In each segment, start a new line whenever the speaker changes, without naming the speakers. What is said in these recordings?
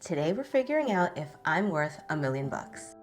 Today we're figuring out if I'm worth $1,000,000.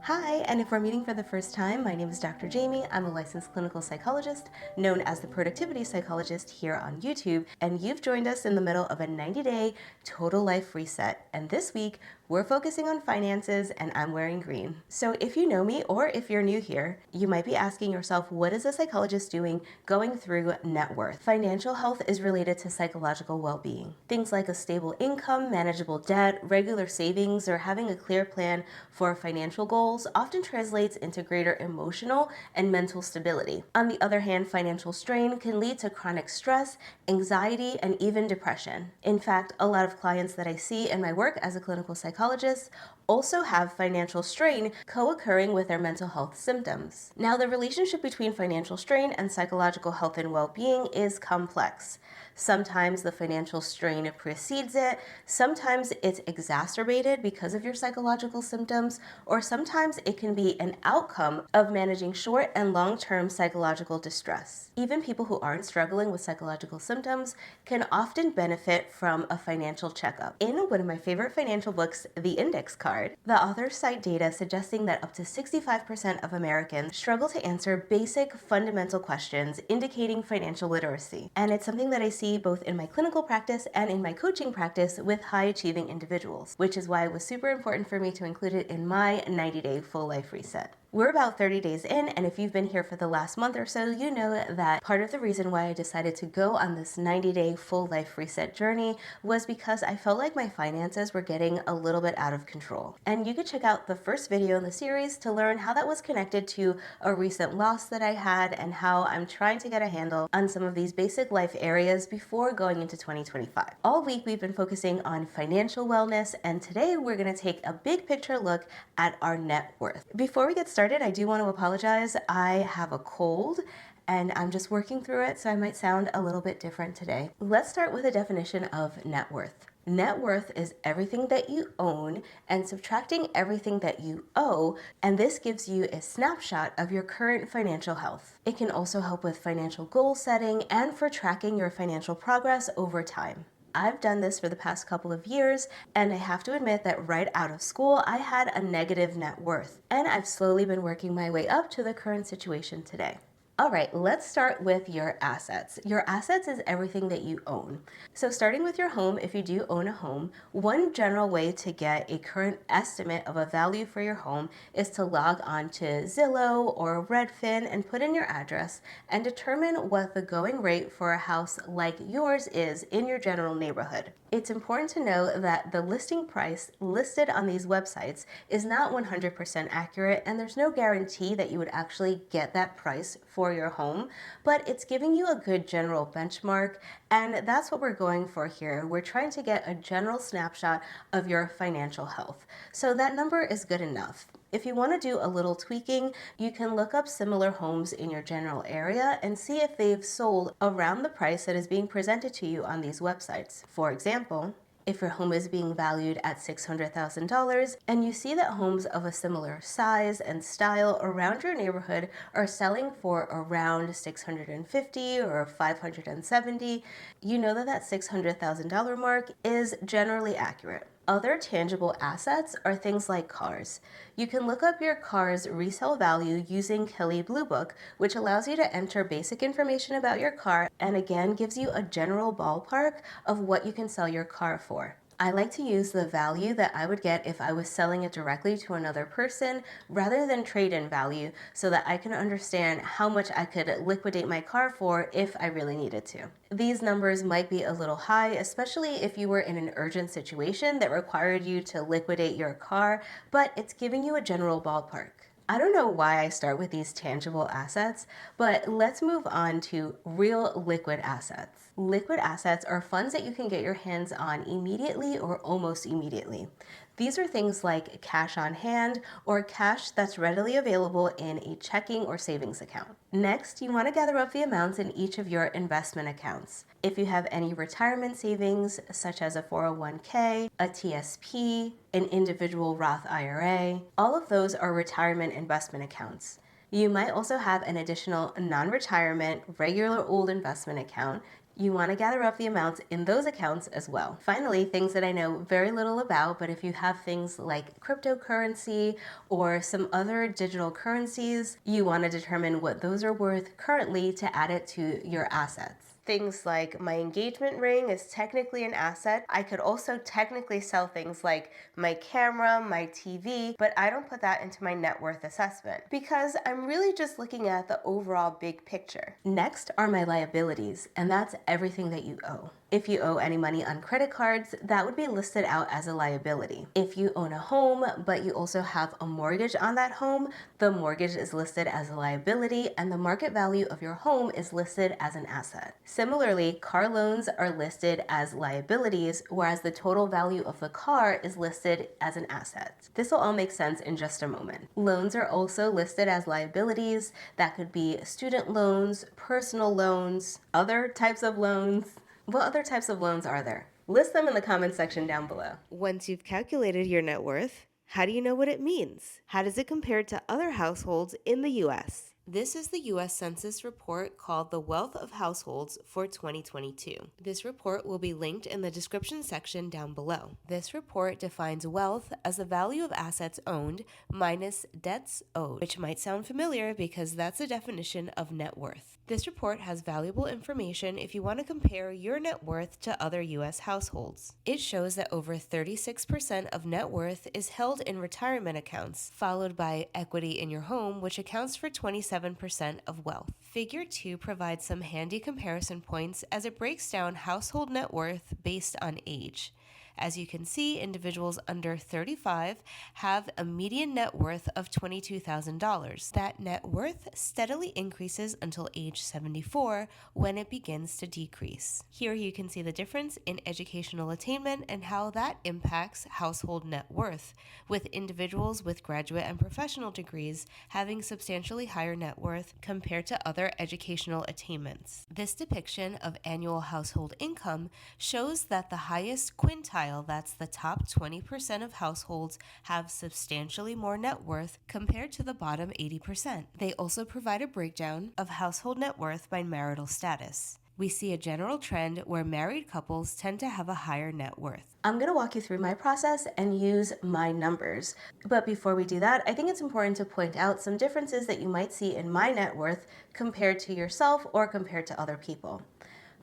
Hi, and if we're meeting for the first time, my name is Dr. Jamie. I'm a licensed clinical psychologist, known as the Productivity Psychologist here on YouTube, and you've joined us in the middle of a 90-day total life reset. And this week, we're focusing on finances, and I'm wearing green. So if you know me, or if you're new here, you might be asking yourself, what is a psychologist doing going through net worth? Financial health is related to psychological well-being. Things like a stable income, manageable debt, regular savings, or having a clear plan for financial goals often translates into greater emotional and mental stability. On the other hand, financial strain can lead to chronic stress, anxiety, and even depression. In fact, a lot of clients that I see in my work as a clinical psychologist also have financial strain co-occurring with their mental health symptoms. Now, the relationship between financial strain and psychological health and well-being is complex. Sometimes the financial strain precedes it, sometimes it's exacerbated because of your psychological symptoms, or sometimes it can be an outcome of managing short and long-term psychological distress. Even people who aren't struggling with psychological symptoms can often benefit from a financial checkup. In one of my favorite financial books, The Index Card, the authors cite data suggesting that up to 65% of Americans struggle to answer basic fundamental questions indicating financial literacy. And it's something that I see both in my clinical practice and in my coaching practice with high-achieving individuals, which is why it was super important for me to include it in my 90-day full life reset. We're about 30 days in, and if you've been here for the last month or so, you know that part of the reason why I decided to go on this 90-day full life reset journey was because I felt like my finances were getting a little bit out of control. And you could check out the first video in the series to learn how that was connected to a recent loss that I had and how I'm trying to get a handle on some of these basic life areas before going into 2025. All week we've been focusing on financial wellness, and today we're going to take a big picture look at our net worth. Before we get started, I do want to apologize. I have a cold and I'm just working through it, so I might sound a little bit different today. Let's start with a definition of net worth. Net worth is everything that you own and subtracting everything that you owe, and this gives you a snapshot of your current financial health. It can also help with financial goal setting and for tracking your financial progress over time. I've done this for the past couple of years, and I have to admit that right out of school, I had a negative net worth, and I've slowly been working my way up to the current situation today. All right, let's start with your assets. Your assets is everything that you own. So starting with your home, if you do own a home, one general way to get a current estimate of a value for your home is to log on to Zillow or Redfin and put in your address and determine what the going rate for a house like yours is in your general neighborhood. It's important to know that the listing price listed on these websites is not 100% accurate, and there's no guarantee that you would actually get that price for your home, but it's giving you a good general benchmark, and that's what we're going for here. We're trying to get a general snapshot of your financial health. So that number is good enough. If you want to do a little tweaking, you can look up similar homes in your general area and see if they've sold around the price that is being presented to you on these websites. For example, if your home is being valued at $600,000 and you see that homes of a similar size and style around your neighborhood are selling for around $650,000 or $570,000, you know that that $600,000 mark is generally accurate. Other tangible assets are things like cars. You can look up your car's resale value using Kelley Blue Book, which allows you to enter basic information about your car and again gives you a general ballpark of what you can sell your car for. I like to use the value that I would get if I was selling it directly to another person rather than trade-in value, so that I can understand how much I could liquidate my car for if I really needed to. These numbers might be a little high, especially if you were in an urgent situation that required you to liquidate your car, but it's giving you a general ballpark. I don't know why I start with these tangible assets, but let's move on to real liquid assets. Liquid assets are funds that you can get your hands on immediately or almost immediately. These are things like cash on hand or cash that's readily available in a checking or savings account. Next, you want to gather up the amounts in each of your investment accounts. If you have any retirement savings, such as a 401k, a TSP, an individual Roth IRA, all of those are retirement investment accounts. You might also have an additional non-retirement, regular old investment account You want to gather up the amounts in those accounts as well. Finally, things that I know very little about, but if you have things like cryptocurrency or some other digital currencies, you want to determine what those are worth currently to add it to your assets. Things like my engagement ring is technically an asset. I could also technically sell things like my camera, my TV, but I don't put that into my net worth assessment because I'm really just looking at the overall big picture. Next are my liabilities, and that's everything that you owe. If you owe any money on credit cards, that would be listed out as a liability. If you own a home, but you also have a mortgage on that home, the mortgage is listed as a liability and the market value of your home is listed as an asset. Similarly, car loans are listed as liabilities, whereas the total value of the car is listed as an asset. This will all make sense in just a moment. Loans are also listed as liabilities. That could be student loans, personal loans, other types of loans. What other types of loans are there? List them in the comments section down below. Once you've calculated your net worth, how do you know what it means? How does it compare to other households in the U.S.? This is the U.S. Census report called The Wealth of Households for 2022. This report will be linked in the description section down below. This report defines wealth as the value of assets owned minus debts owed, which might sound familiar because that's a definition of net worth. This report has valuable information if you want to compare your net worth to other U.S. households. It shows that over 36% of net worth is held in retirement accounts, followed by equity in your home, which accounts for 27% of wealth. Figure 2 provides some handy comparison points as it breaks down household net worth based on age. As you can see, individuals under 35 have a median net worth of $22,000. That net worth steadily increases until age 74 when it begins to decrease. Here you can see the difference in educational attainment and how that impacts household net worth, with individuals with graduate and professional degrees having substantially higher net worth compared to other educational attainments. This depiction of annual household income shows that the highest quintile, that's the top 20% of households, have substantially more net worth compared to the bottom 80%. They also provide a breakdown of household net worth by marital status. We see a general trend where married couples tend to have a higher net worth. I'm going to walk you through my process and use my numbers. But before we do that, I think it's important to point out some differences that you might see in my net worth compared to yourself or compared to other people.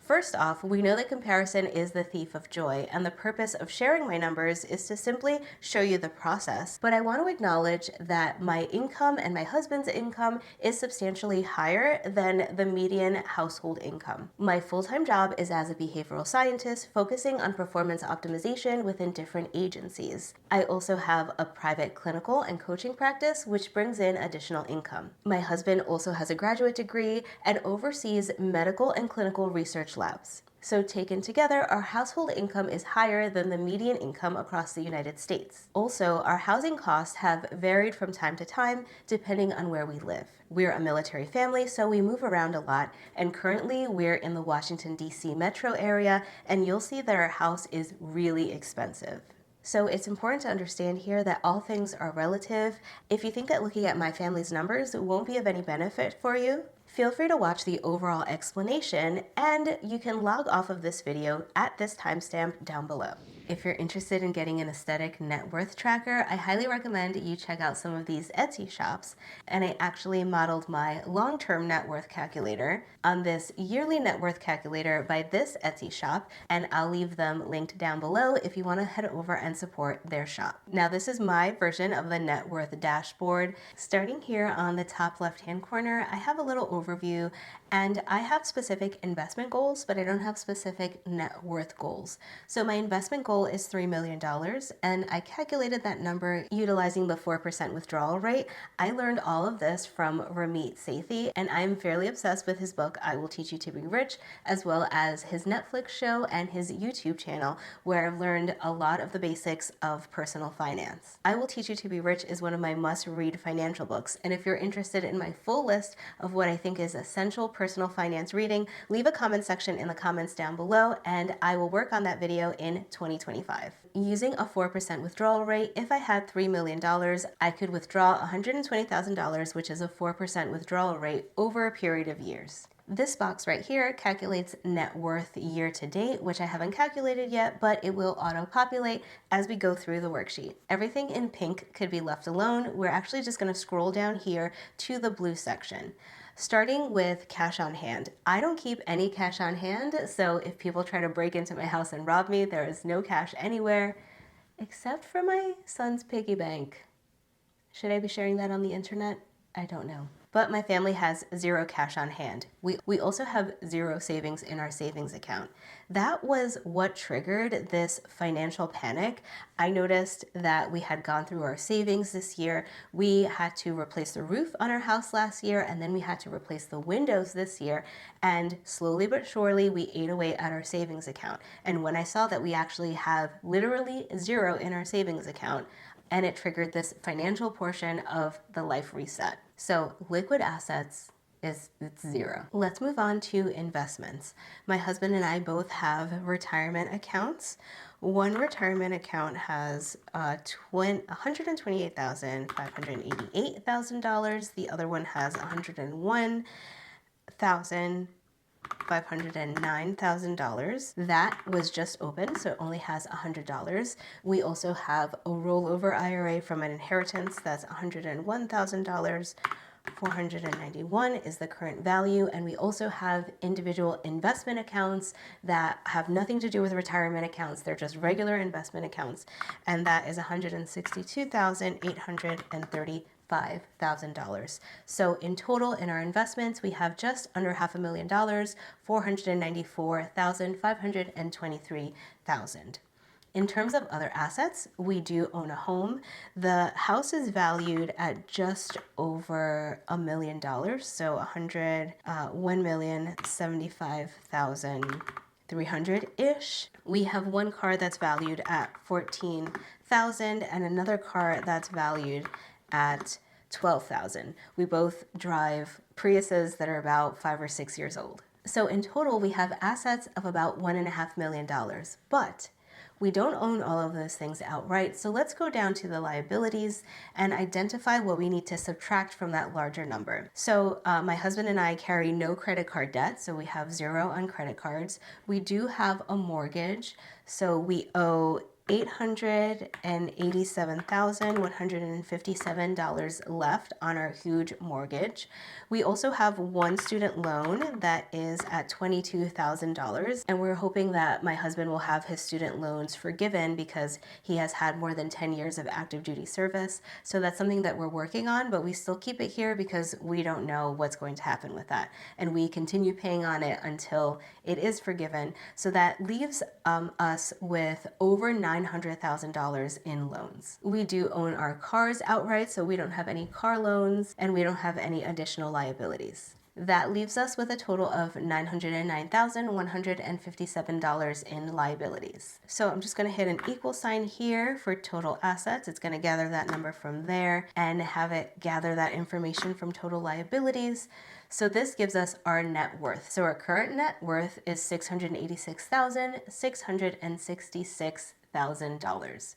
First off, we know that comparison is the thief of joy, and the purpose of sharing my numbers is to simply show you the process. But I want to acknowledge that my income and my husband's income is substantially higher than the median household income. My full-time job is as a behavioral scientist, focusing on performance optimization within different agencies. I also have a private clinical and coaching practice, which brings in additional income. My husband also has a graduate degree and oversees medical and clinical research labs. So taken together, our household income is higher than the median income across the United States. Also, our housing costs have varied from time to time depending on where we live. We're a military family, so we move around a lot, and currently we're in the Washington, D.C. metro area, and you'll see that our house is really expensive. So it's important to understand here that all things are relative. If you think that looking at my family's numbers won't be of any benefit for you, feel free to watch the overall explanation, and you can log off of this video at this timestamp down below. If you're interested in getting an aesthetic net worth tracker, I highly recommend you check out some of these Etsy shops. And I actually modeled my long-term net worth calculator on this yearly net worth calculator by this Etsy shop, and I'll leave them linked down below if you want to head over and support their shop. Now, this is my version of the net worth dashboard. Starting here on the top left-hand corner, I have a little overview, and I have specific investment goals, but I don't have specific net worth goals. So my investment goal is $3 million, and I calculated that number utilizing the 4% withdrawal rate. I learned all of this from Ramit Sethi, and I'm fairly obsessed with his book, I Will Teach You to Be Rich, as well as his Netflix show and his YouTube channel, where I've learned a lot of the basics of personal finance. I Will Teach You to Be Rich is one of my must-read financial books, and if you're interested in my full list of what I think is essential personal finance reading, leave a comment section in the comments down below, and I will work on that video in 2025. Using a 4% withdrawal rate, if I had $3 million, I could withdraw $120,000, which is a 4% withdrawal rate over a period of years. This box right here calculates net worth year to date, which I haven't calculated yet, but it will auto-populate as we go through the worksheet. Everything in pink could be left alone. We're actually just going to scroll down here to the blue section. Starting with cash on hand. I don't keep any cash on hand, so if people try to break into my house and rob me, there is no cash anywhere except for my son's piggy bank. Should I be sharing that on the internet? I don't know. But my family has zero cash on hand. We also have zero savings in our savings account. That was what triggered this financial panic. I noticed that we had gone through our savings this year. We had to replace the roof on our house last year, and then we had to replace the windows this year. And slowly but surely, we ate away at our savings account. And when I saw that we actually have literally zero in our savings account, and it triggered this financial portion of the life reset. So liquid assets it's zero. Let's move on to investments. My husband and I both have retirement accounts. One retirement account has $128,588. The other one has $101,509,000. That was just open, so it only has $100. We also have a rollover IRA from an inheritance that's $101,000. 491 is the current value, and we also have individual investment accounts that have nothing to do with retirement accounts. They're just regular investment accounts, and that is $162,835,000. So in total in our investments, we have just under $500,000, $494,523,000. In terms of other assets, we do own a home. The house is valued at just over $1 million, so $1,075,300-ish. We have one car that's valued at $14,000 and another car that's valued at $12,000. We both drive Priuses that are about 5 or 6 years old. So in total, we have assets of about $1.5 million, but we don't own all of those things outright, so let's go down to the liabilities and identify what we need to subtract from that larger number. So my husband and I carry no credit card debt, so we have zero on credit cards. We do have a mortgage, so we owe $887,157 left on our huge mortgage. We also have one student loan that is at $22,000, and we're hoping that my husband will have his student loans forgiven because he has had more than 10 years of active duty service. So that's something that we're working on, but we still keep it here because we don't know what's going to happen with that. And we continue paying on it until it is forgiven. So that leaves us with over $900,000 in loans. We do own our cars outright, so we don't have any car loans and we don't have any additional liabilities. That leaves us with a total of $909,157 in liabilities. So I'm just going to hit an equal sign here for total assets. It's going to gather that number from there and have it gather that information from total liabilities. So this gives us our net worth. So our current net worth is $686,666,000.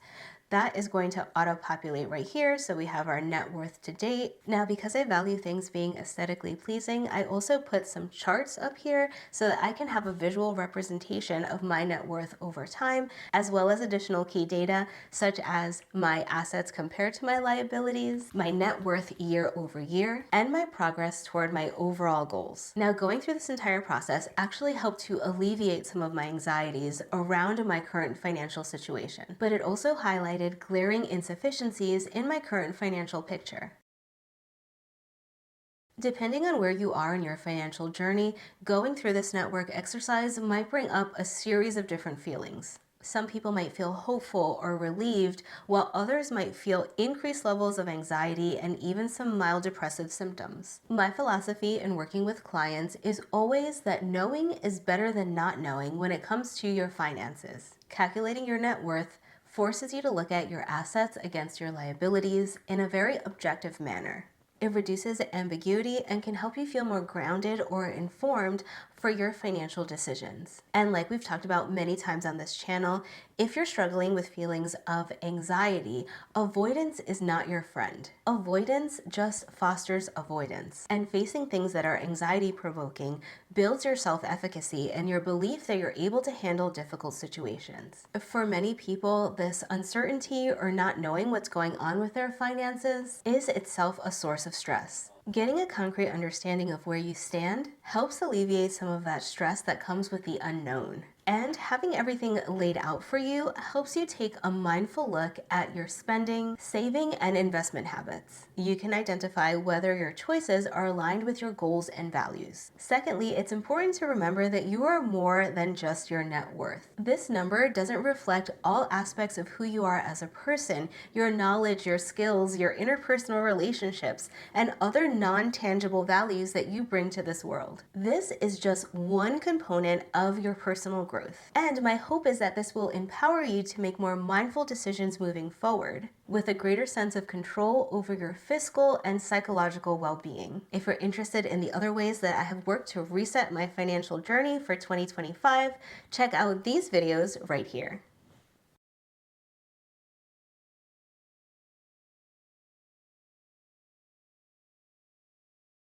That is going to auto-populate right here, so we have our net worth to date. Now, because I value things being aesthetically pleasing, I also put some charts up here so that I can have a visual representation of my net worth over time, as well as additional key data, such as my assets compared to my liabilities, my net worth year over year, and my progress toward my overall goals. Now, going through this entire process actually helped to alleviate some of my anxieties around my current financial situation, but it also highlighted glaring insufficiencies in my current financial picture. Depending on where you are in your financial journey, going through this network exercise might bring up a series of different feelings. Some people might feel hopeful or relieved, while others might feel increased levels of anxiety and even some mild depressive symptoms. My philosophy in working with clients is always that knowing is better than not knowing when it comes to your finances. Calculating your net worth forces you to look at your assets against your liabilities in a very objective manner. It reduces ambiguity and can help you feel more grounded or informed for your financial decisions. And like we've talked about many times on this channel, if you're struggling with feelings of anxiety, avoidance is not your friend. Avoidance just fosters avoidance. And facing things that are anxiety provoking builds your self-efficacy and your belief that you're able to handle difficult situations. For many people, this uncertainty or not knowing what's going on with their finances is itself a source of stress. Getting a concrete understanding of where you stand helps alleviate some of that stress that comes with the unknown. And having everything laid out for you helps you take a mindful look at your spending, saving, and investment habits. You can identify whether your choices are aligned with your goals and values. Secondly, it's important to remember that you are more than just your net worth. This number doesn't reflect all aspects of who you are as a person, your knowledge, your skills, your interpersonal relationships, and other non-tangible values that you bring to this world. This is just one component of your personal growth. And my hope is that this will empower you to make more mindful decisions moving forward, with a greater sense of control over your fiscal and psychological well-being. If you're interested in the other ways that I have worked to reset my financial journey for 2025, check out these videos right here.